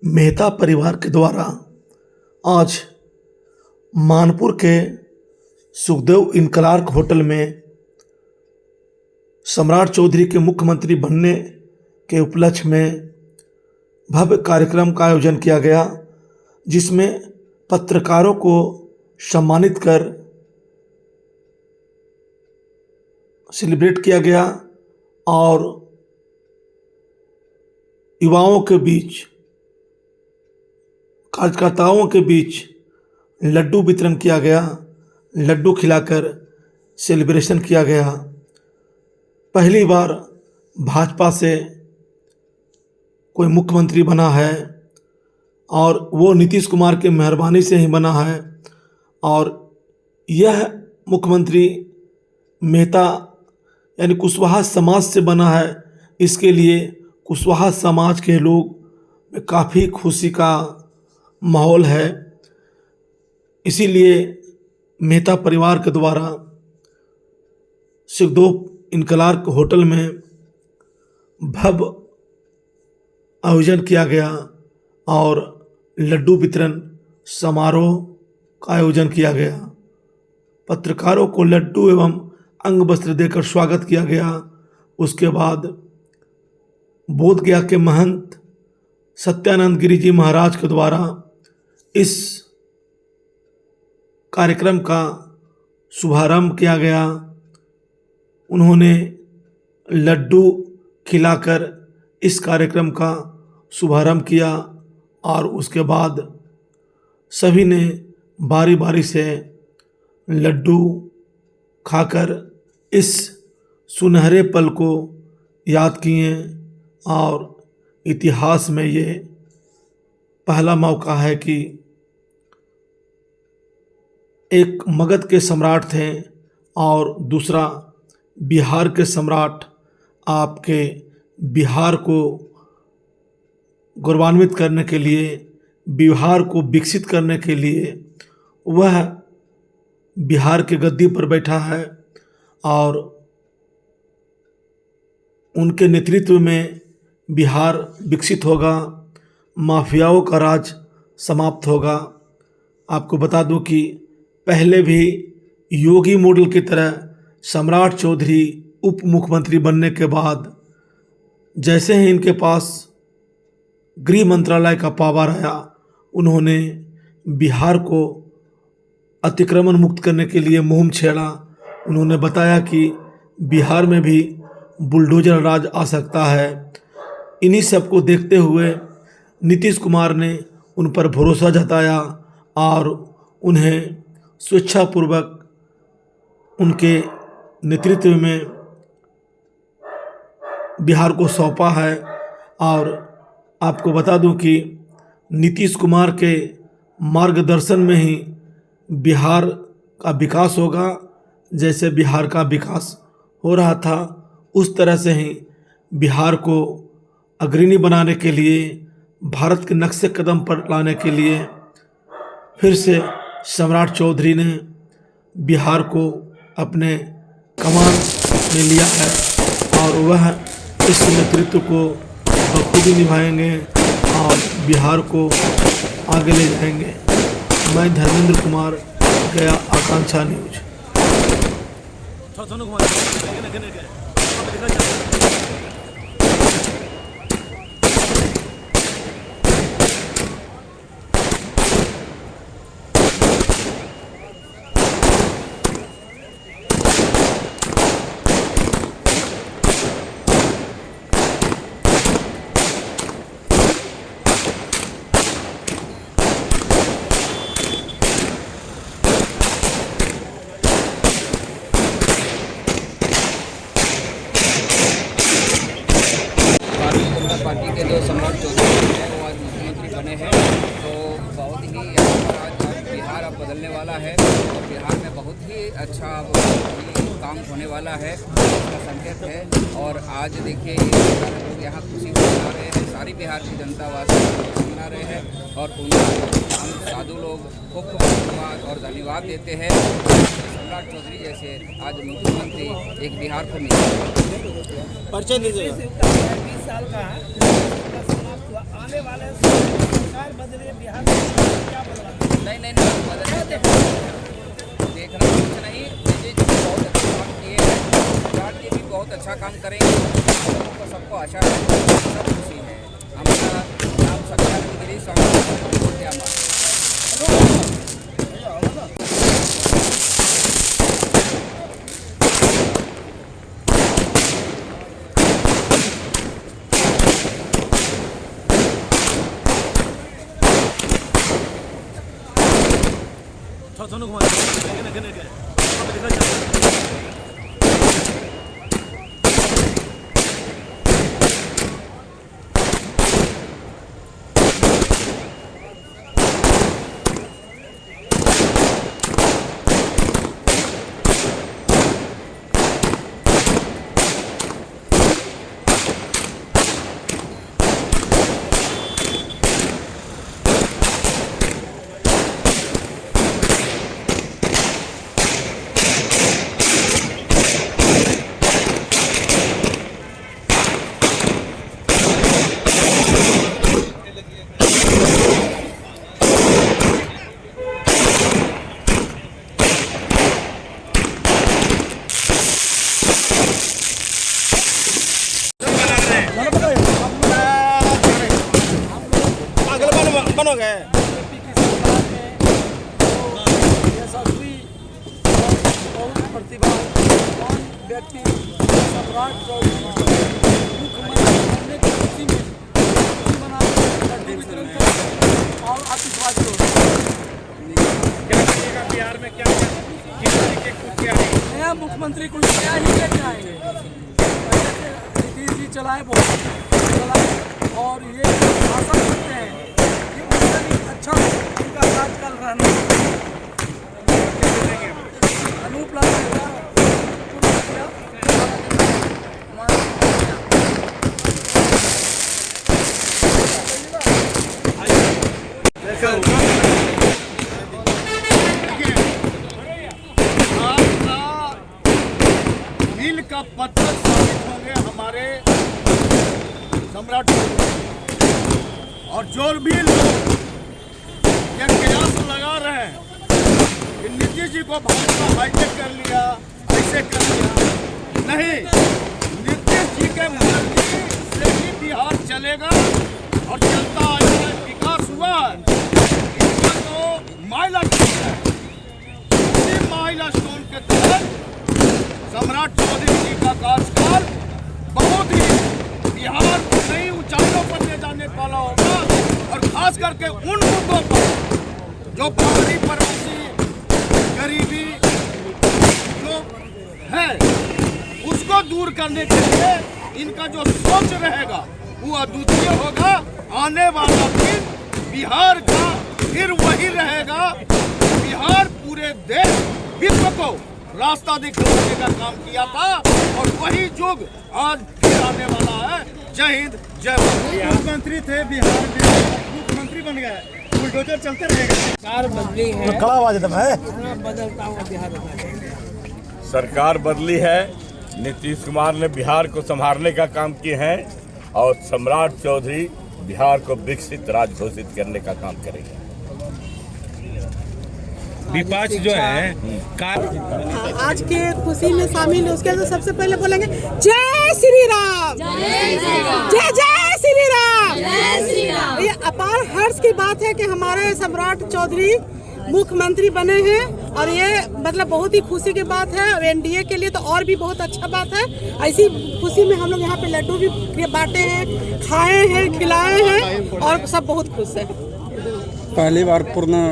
मेहता परिवार के द्वारा आज मानपुर के सुखदेव इनकलार्क होटल में सम्राट चौधरी के मुख्यमंत्री बनने के उपलक्ष्य में भव्य कार्यक्रम का आयोजन किया गया, जिसमें पत्रकारों को सम्मानित कर सेलिब्रेट किया गया और युवाओं के बीच, कार्यकर्ताओं के बीच लड्डू वितरण किया गया। लड्डू खिलाकर सेलिब्रेशन किया गया। पहली बार भाजपा से कोई मुख्यमंत्री बना है और वो नीतीश कुमार के मेहरबानी से ही बना है, और यह मुख्यमंत्री मेहता यानी कुशवाहा समाज से बना है। इसके लिए कुशवाहा समाज के लोग में काफ़ी खुशी का माहौल है। इसीलिए मेहता परिवार के द्वारा सुखदेव इनकलार्क होटल में भव्य आयोजन किया गया और लड्डू वितरण समारोह का आयोजन किया गया। पत्रकारों को लड्डू एवं अंग वस्त्र देकर स्वागत किया गया। उसके बाद बोधगया के महंत सत्यानंद गिरी जी महाराज के द्वारा इस कार्यक्रम का शुभारंभ किया गया। उन्होंने लड्डू खिलाकर इस कार्यक्रम का शुभारंभ किया और उसके बाद सभी ने बारी बारी से लड्डू खाकर इस सुनहरे पल को याद किए और इतिहास में ये पहला मौका है कि एक मगध के सम्राट थे और दूसरा बिहार के सम्राट आपके बिहार को गौरवान्वित करने के लिए, बिहार को विकसित करने के लिए वह बिहार के गद्दी पर बैठा है और उनके नेतृत्व में बिहार विकसित होगा, माफियाओं का राज समाप्त होगा। आपको बता दूं कि पहले भी योगी मॉडल की तरह सम्राट चौधरी उप मुख्यमंत्री बनने के बाद जैसे ही इनके पास गृह मंत्रालय का पावर आया, उन्होंने बिहार को अतिक्रमण मुक्त करने के लिए मुहिम छेड़ा। उन्होंने बताया कि बिहार में भी बुलडोजर राज आ सकता है। इन्हीं सब को देखते हुए नीतीश कुमार ने उन पर भरोसा जताया और उन्हें स्वेच्छापूर्वक उनके नेतृत्व में बिहार को सौंपा है। और आपको बता दूं कि नीतीश कुमार के मार्गदर्शन में ही बिहार का विकास होगा। जैसे बिहार का विकास हो रहा था, उस तरह से ही बिहार को अग्रणी बनाने के लिए, भारत के नक्शे कदम पर लाने के लिए फिर से सम्राट चौधरी ने बिहार को अपने कमान में लिया है और वह इस नेतृत्व को बखूबी निभाएंगे और बिहार को आगे ले जाएंगे। मैं धर्मेंद्र कुमार, गया आकांक्षा न्यूज। पार्टी के जो सम्राट चौधरी हैं वो आज मुख्यमंत्री बने हैं, तो बहुत ही आज बिहार अब बदलने वाला है और बिहार में बहुत ही अच्छा काम होने वाला है, इसका संकेत है। और आज देखिए सारे लोग यहाँ खुशी मना रहे हैं, सारी बिहार की जनता वासी खुशी मना रहे हैं और उन्हें हम साधु लोग खूब धन्यवाद और धन्यवाद देते हैं। सम्राट चौधरी जैसे आज मुख्यमंत्री एक बिहार को मिले। परिचय दीजिएगा। 20 साल का आने वाले सरकार बदले बिहार में क्या बदला? नहीं बदलने देखना कुछ नहीं। विजय जी बहुत अच्छा काम किए हैं, गुजरात जी भी बहुत अच्छा काम करेंगे। लोगों को सबको आशा है, सब खुशी है। हमारा नाम सत्यागिरी स्वामी क्या बात। बीजेपी की सरकार में यशस्वी और बहुत प्रतिभावान व्यक्ति सम्राट चौधरी मुख्यमंत्री बनने की खुशी में खुशी मनाते हुए लड्डू वितरण करेंगे और आतिशबाजी होगी। क्या करिएगा बिहार में? क्या किस तरीके को क्या है? नया मुख्यमंत्री को क्या ही लेके आएंगे? पहले से नीतीश जी चलाए बहुत चलाए और ये आशा करते हैं कि उनका भी अच्छा उनका कार्यकाल रहना। अनूप लाल दिल का पत्थर साबित होंगे हमारे सम्राट और जो भी लोग ये कयास लगा रहे हैं कि नीतीश जी को भाजपा हाईटेक कर लिया, ऐसे कर लिया, नहीं, नीतीश जी के मर्जी से ही बिहार चलेगा और चलता आएगा। विकास हुआ इसका तो माइलस्टोन है। इसी माइलस्टोन के तहत सम्राट चौधरी जी का कार्यकाल बहुत ही बिहार को नई ऊंचाइयों पर ले जाने वाला होगा और खास करके उन मुद्दों पर जो बाहरी प्रवासी गरीबी जो है उसको दूर करने के लिए इनका जो सोच रहेगा वो अद्वितीय होगा। आने वाला दिन बिहार का फिर वही रहेगा। बिहार पूरे देश विश्व को रास्ता दिखाने का काम किया था और वही युग आज फिर आने वाला है। जय हिंद, जय भारत। मुख्यमंत्री थे बिहार में, मुख्यमंत्री बन गए, बुलडोजर चलते रहेगा। सरकार बदली है, बदलता हुआ बिहार सरकार बदली है। नीतीश कुमार ने बिहार को संभालने का काम किए हैं और सम्राट चौधरी बिहार को विकसित राज्य घोषित करने का काम करेंगे। विपक्ष जो है आज के खुशी में शामिल है, उसके लिए तो सबसे पहले बोलेंगे जय श्री राम, जय जय श्री राम। ये अपार हर्ष की बात है कि हमारे सम्राट चौधरी मुख्यमंत्री बने हैं और ये मतलब बहुत ही खुशी की बात है। एनडीए के लिए तो और भी बहुत अच्छा बात है। ऐसी खुशी में हम लोग यहाँ पे लड्डू भी बांटे हैं, खाए हैं, खिलाए हैं और सब बहुत खुश है। पहली बार पूर्ण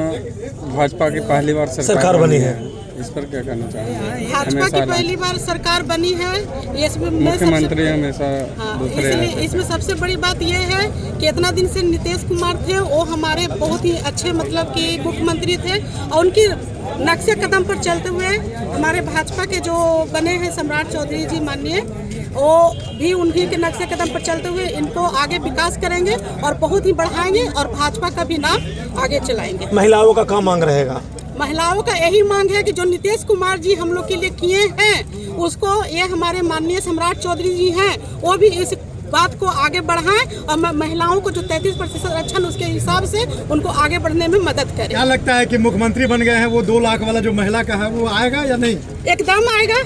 भाजपा की पहली बार सरकार बनी है, इस पर क्या कहना चाहेंगे? भाजपा की पहली बार सरकार बनी है, इसमें मुख्यमंत्री हमेशा दूसरे हैं। इसमें सबसे बड़ी बात यह है कि इतना दिन से नीतीश कुमार थे, वो हमारे बहुत ही अच्छे मतलब कि मुख्यमंत्री थे और उनकी नक्शे कदम पर चलते हुए हमारे भाजपा के जो बने हैं सम्राट चौधरी जी माननीय, वो भी उन्हीं के नक्शे कदम पर चलते हुए इनको आगे विकास करेंगे और बहुत ही बढ़ाएंगे और भाजपा का भी नाम आगे चलाएंगे। महिलाओं का काम मांग रहेगा। महिलाओं का यही मांग है कि जो नीतीश कुमार जी हम लोग के लिए किए हैं उसको ये हमारे माननीय सम्राट चौधरी जी हैं वो भी इस बात को आगे बढ़ाएं और महिलाओं को जो 33% आरक्षण उसके हिसाब से उनको आगे बढ़ने में मदद करें। क्या लगता है कि मुख्यमंत्री बन गए हैं, वो 2 लाख वाला जो महिला का है वो आएगा या नहीं? एकदम आएगा।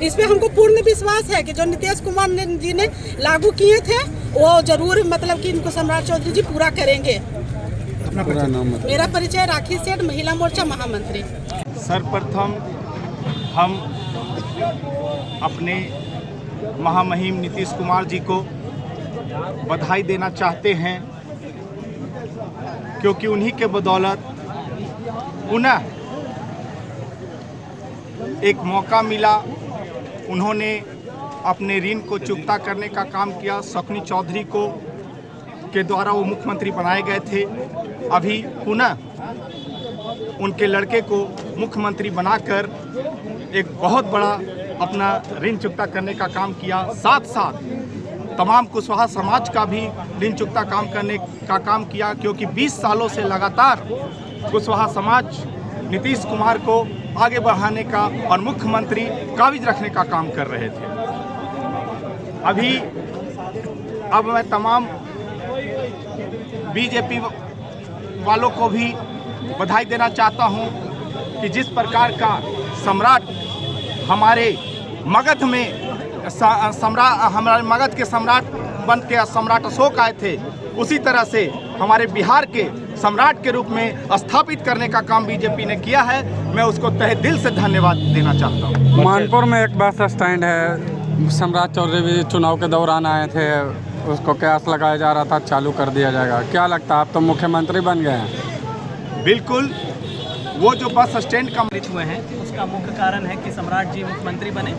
इसमें हमको पूर्ण विश्वास है कि जो नीतीश कुमार जी ने लागू किए थे वो जरूर मतलब कि इनको सम्राट चौधरी जी पूरा करेंगे। अपना परिचय। मेरा परिचय राखी सेठ, महिला मोर्चा महामंत्री। सर्वप्रथम हम अपने महामहिम नीतीश कुमार जी को बधाई देना चाहते हैं, क्योंकि उन्हीं के बदौलत पुनः एक मौका मिला। उन्होंने अपने ऋण को चुकता करने का काम किया। शकुनी चौधरी को के द्वारा वो मुख्यमंत्री बनाए गए थे, अभी पुनः उनके लड़के को मुख्यमंत्री बनाकर एक बहुत बड़ा अपना ऋण चुकता करने का काम किया। साथ साथ तमाम कुशवाहा समाज का भी ऋण चुकता काम करने का काम किया, क्योंकि 20 सालों से लगातार कुशवाहा समाज नीतीश कुमार को आगे बढ़ाने का और मुख्यमंत्री काबिज रखने का काम कर रहे थे। अब मैं तमाम बीजेपी वालों को भी बधाई देना चाहता हूं कि जिस प्रकार का सम्राट हमारे मगध में हमारे मगध के सम्राट बन के सम्राट अशोक आए थे, उसी तरह से हमारे बिहार के सम्राट के रूप में स्थापित करने का काम बीजेपी ने किया है। मैं उसको तहे दिल से धन्यवाद देना चाहता हूँ। मानपुर में एक बस स्टैंड है, सम्राट चौधरी भी चुनाव के दौरान आए थे, उसको कयास लगाया जा रहा था चालू कर दिया जाएगा। क्या लगता है, आप तो मुख्यमंत्री बन गए हैं? बिल्कुल, वो जो बस स्टैंड सम्मिलित हुए हैं उसका मुख्य कारण है कि सम्राट जी मुख्यमंत्री बने।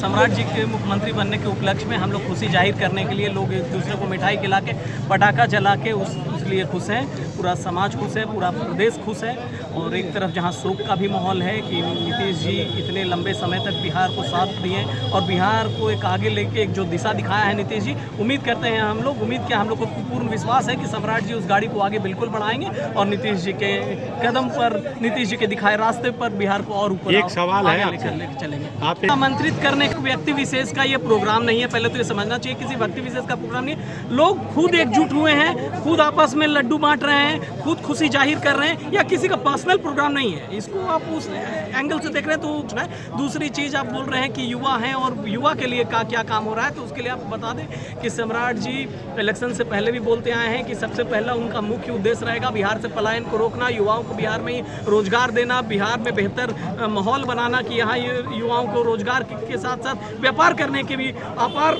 सम्राट जी के मुख्यमंत्री बनने के उपलक्ष्य में हम लोग खुशी जाहिर करने के लिए लोग एक दूसरे को मिठाई खिला के पटाखा जला के उस लिए खुश हैं। पूरा समाज खुश है, पूरा प्रदेश खुश है। और एक तरफ जहां शोक का भी माहौल है कि नीतीश जी इतने लंबे समय तक बिहार को साथ दिए और बिहार को एक आगे लेके एक जो दिशा दिखाया है नीतीश जी, उम्मीद करते हैं हम लोग को पूर्ण विश्वास है कि सम्राट जी उस गाड़ी को आगे बिल्कुल बढ़ाएंगे और नीतीश जी के कदम पर, नीतीश जी के दिखाए रास्ते पर बिहार को और ऊपर एक सवाल है लेकर चलेंगे। आप आमंत्रित करने व्यक्ति विशेष का ये प्रोग्राम नहीं है, पहले तो ये समझना चाहिए, किसी व्यक्ति विशेष का प्रोग्राम नहीं है। लोग खुद एकजुट हुए हैं, खुद आपस में लड्डू बांट रहे हैं, खुद खुशी जाहिर कर रहे हैं, या किसी का पर्सनल प्रोग्राम नहीं है। इसको आप उस एंगल से देख रहे हैं तो दूसरी चीज़ आप बोल रहे हैं कि युवा हैं और युवा के लिए क्या काम हो रहा है, तो उसके लिए आप बता दें कि सम्राट जी इलेक्शन से पहले भी बोलते आए हैं कि सबसे पहला उनका मुख्य उद्देश्य रहेगा बिहार से पलायन को रोकना, युवाओं को बिहार में ही रोजगार देना, बिहार में बेहतर माहौल बनाना कि यहाँ युवाओं को रोजगार के साथ साथ व्यापार करने के भी अपार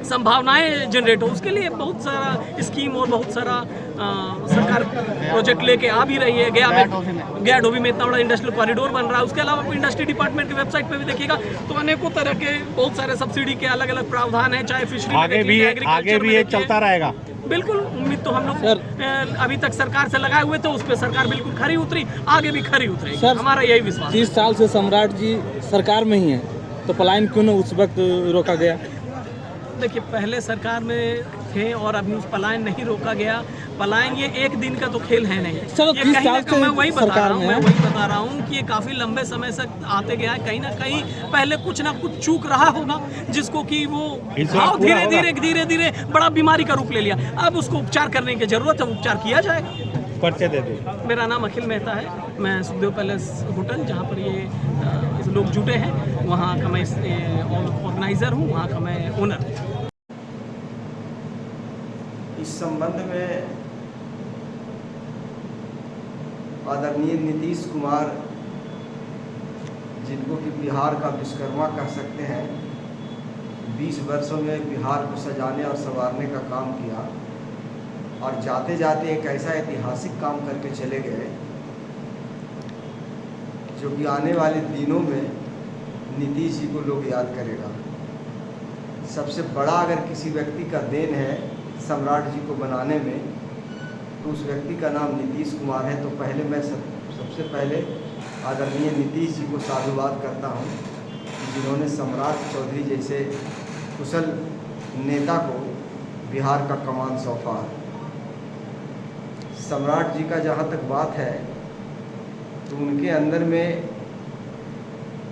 संभावनाएं जनरेट हो। उसके लिए बहुत सारा स्कीम और बहुत सारा सरकार प्रोजेक्ट लेके आ भी रही है। गया डोभी में इतना बड़ा इंडस्ट्रियल कॉरिडोर बन रहा है। उसके अलावा इंडस्ट्री डिपार्टमेंट की वेबसाइट पे भी देखिएगा तो अनेकों तरह के बहुत सारे सब्सिडी के अलग अलग प्रावधान है, चाहे फिशरी आगे भी ये चलता रहेगा। बिल्कुल, उम्मीद तो हम लोग अभी तक सरकार से लगाए हुए थे, उस पर सरकार बिल्कुल खरी उतरी, आगे भी खरी उतरेगी, हमारा यही विश्वास। 30 साल से सम्राट जी सरकार में ही है, तो पलायन क्यों न उस वक्त रोका गया? देखिए, पहले सरकार में थे और अभी उस पलायन नहीं रोका गया। पलायन ये एक दिन का तो खेल है नहीं। चलो, 30 साल से मैं वही बता रहा हूँ कि ये काफ़ी लंबे समय से आते गया है। कहीं ना कहीं पहले कुछ ना कुछ चूक रहा होगा, जिसको कि वो धीरे धीरे बड़ा बीमारी का रूप ले लिया। अब उसको उपचार करने की जरूरत है, उपचार किया जाएगा। परिचय दे दो। मेरा नाम अखिल मेहता है, मैं सुखदेव पैलेस होटल जहाँ पर ये लोग जुटे हैं वहाँ का मैं ऑर्गेनाइज़र हूँ, वहाँ का मैं ओनर। इस संबंध में आदरणीय नीतीश कुमार, जिनको कि बिहार का विश्वकर्मा कह सकते हैं, 20 वर्षों में बिहार को सजाने और संवारने का काम किया और जाते जाते एक ऐसा ऐतिहासिक काम करके चले गए जो कि आने वाले दिनों में नीतीश जी को लोग याद करेगा। सबसे बड़ा अगर किसी व्यक्ति का देन है सम्राट जी को बनाने में, तो उस व्यक्ति का नाम नीतीश कुमार है। तो पहले मैं सबसे पहले आदरणीय नीतीश जी को साधुवाद करता हूं, जिन्होंने सम्राट चौधरी जैसे कुशल नेता को बिहार का कमान सौंपा। सम्राट जी का जहां तक बात है तो उनके अंदर में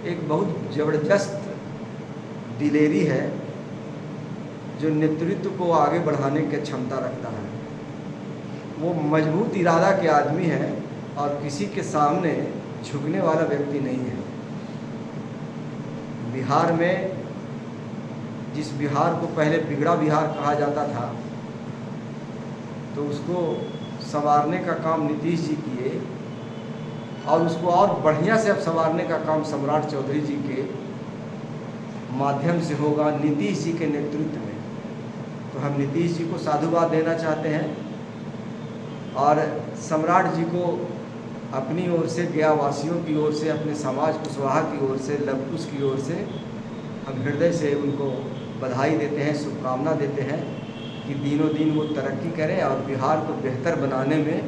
एक बहुत ज़बरदस्त दिलेरी है जो नेतृत्व को आगे बढ़ाने की क्षमता रखता है। वो मजबूत इरादा के आदमी है और किसी के सामने झुकने वाला व्यक्ति नहीं है। बिहार में जिस बिहार को पहले बिगड़ा बिहार कहा जाता था, तो उसको संवारने का काम नीतीश जी किए और उसको और बढ़िया से अब संवारने का काम सम्राट चौधरी जी के माध्यम से होगा, नीतीश जी के नेतृत्व में। तो हम नीतीश जी को साधुवाद देना चाहते हैं और सम्राट जी को अपनी ओर से, गया वासियों की ओर से, अपने समाज कुशवाहा की ओर से, लवकुश की ओर से हम हृदय से उनको बधाई देते हैं, शुभकामना देते हैं कि दिनों दिन वो तरक्की करें और बिहार को बेहतर बनाने में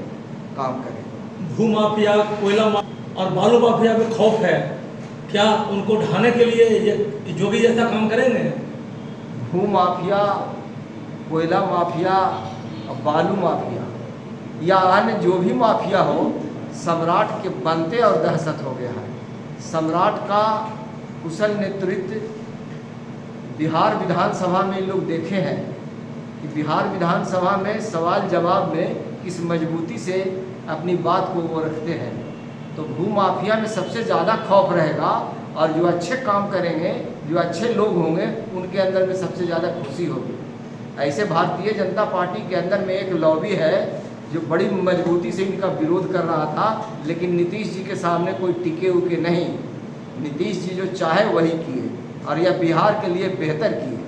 काम करें। भूमाफिया, कोयला और बालू माफिया में खौफ है, क्या उनको ढाने के लिए ये जोगी जैसा काम करेंगे? भूमाफिया, कोयला माफिया और बालू माफिया या अन्य जो भी माफिया हो, सम्राट के बनते और दहशत हो गया है। सम्राट का कुशल नेतृत्व बिहार विधानसभा में लोग देखे हैं कि बिहार विधानसभा में सवाल जवाब में किस मजबूती से अपनी बात को वो रखते हैं। तो भूमाफिया में सबसे ज़्यादा खौफ रहेगा और जो अच्छे काम करेंगे, जो अच्छे लोग होंगे, उनके अंदर में सबसे ज़्यादा खुशी होगी। ऐसे भारतीय जनता पार्टी के अंदर में एक लॉबी है जो बड़ी मजबूती से इनका विरोध कर रहा था, लेकिन नीतीश जी के सामने कोई टिके उके नहीं। नीतीश जी जो चाहे वही किए और यह बिहार के लिए बेहतर किए।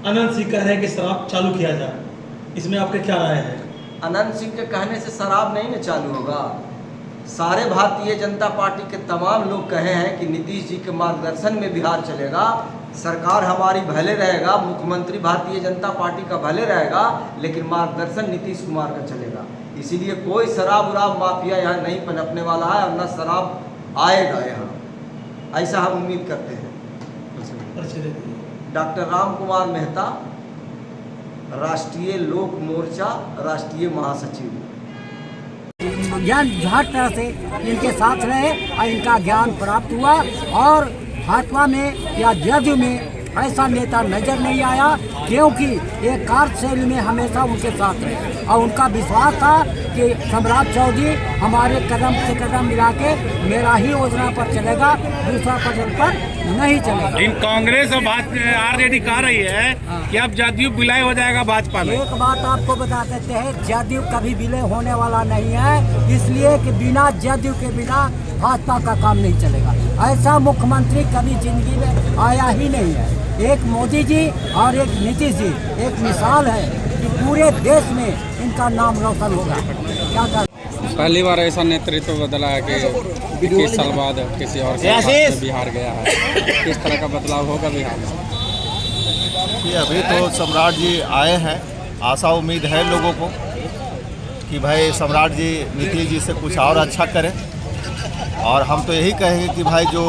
अनंत सिंह कह रहे हैं कि शराब चालू किया जाए, इसमें आपके क्या राय है? अनंत सिंह के कहने से शराब नहीं न चालू होगा। सारे भारतीय जनता पार्टी के तमाम लोग कहे हैं कि नीतीश जी के मार्गदर्शन में बिहार चलेगा, सरकार हमारी भले रहेगा, मुख्यमंत्री भारतीय जनता पार्टी का भले रहेगा, लेकिन मार्गदर्शन नीतीश कुमार का चलेगा। इसीलिए कोई शराब उराब माफिया यहाँ नहीं पनपने वाला है और न शराब आएगा यहाँ, ऐसा हम उम्मीद करते हैं। डॉक्टर राम कुमार मेहता, राष्ट्रीय लोक मोर्चा, राष्ट्रीय महासचिव। ज्ञान हर तरह से इनके साथ रहे और इनका ज्ञान प्राप्त हुआ और भाजपा में या जदयू में ऐसा नेता नजर नहीं आया, क्योंकि एक कार्यशैली में हमेशा उनके साथ रहे और उनका विश्वास था कि सम्राट चौधरी हमारे कदम से कदम मिला के मेरा ही योजना पर चलेगा, दूसरा पद पर नहीं चलेगा। इन कांग्रेस और आरजेडी कह रही है कि अब जदयू विलय हो जाएगा भाजपा में। एक बात आपको बता देते हैं, जदयू कभी विलय होने वाला नहीं है, इसलिए कि बिना जदयू के बिना भाजपा का काम नहीं चलेगा। ऐसा मुख्यमंत्री कभी जिंदगी में आया ही नहीं है। एक मोदी जी और एक नीतीश जी एक मिसाल है कि पूरे देश में इनका नाम रोशन होगा। क्या कर पहली बार ऐसा नेतृत्व बदला है कि 21 साल बाद किसी और से बिहार गया है, किस तरह का बदलाव होगा बिहार में? अभी तो सम्राट जी आए हैं, आशा उम्मीद है लोगों को कि भाई सम्राट जी नीतीश जी से कुछ और अच्छा करें। और हम तो यही कहेंगे कि भाई जो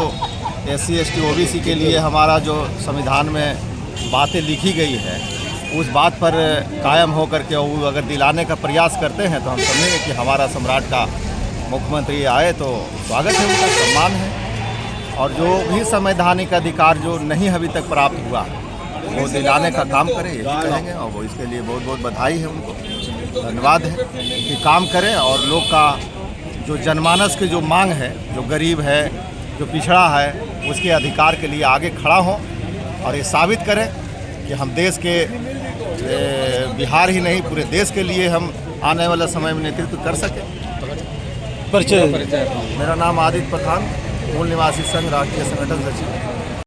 SC ST OBC के लिए हमारा जो संविधान में बातें लिखी गई है, उस बात पर कायम हो करके वो अगर दिलाने का प्रयास करते हैं तो हम समझेंगे कि हमारा सम्राट का मुख्यमंत्री आए तो स्वागत है, उनका सम्मान है। और जो भी संवैधानिक अधिकार जो नहीं अभी तक प्राप्त हुआ वो दिलाने का काम करें, यही कहेंगे। और वो इसके लिए बहुत बहुत बधाई है उनको, धन्यवाद है कि काम करें और लोग का जो जनमानस की जो मांग है, जो गरीब है, जो पिछड़ा है, उसके अधिकार के लिए आगे खड़ा हों और ये साबित करें कि हम देश के बिहार ही नहीं पूरे देश के लिए हम आने वाला समय में नेतृत्व कर सकें। परिचय। मेरा नाम आदित्य प्रधान, मूल निवासी संघ राष्ट्रीय संगठन सचिव।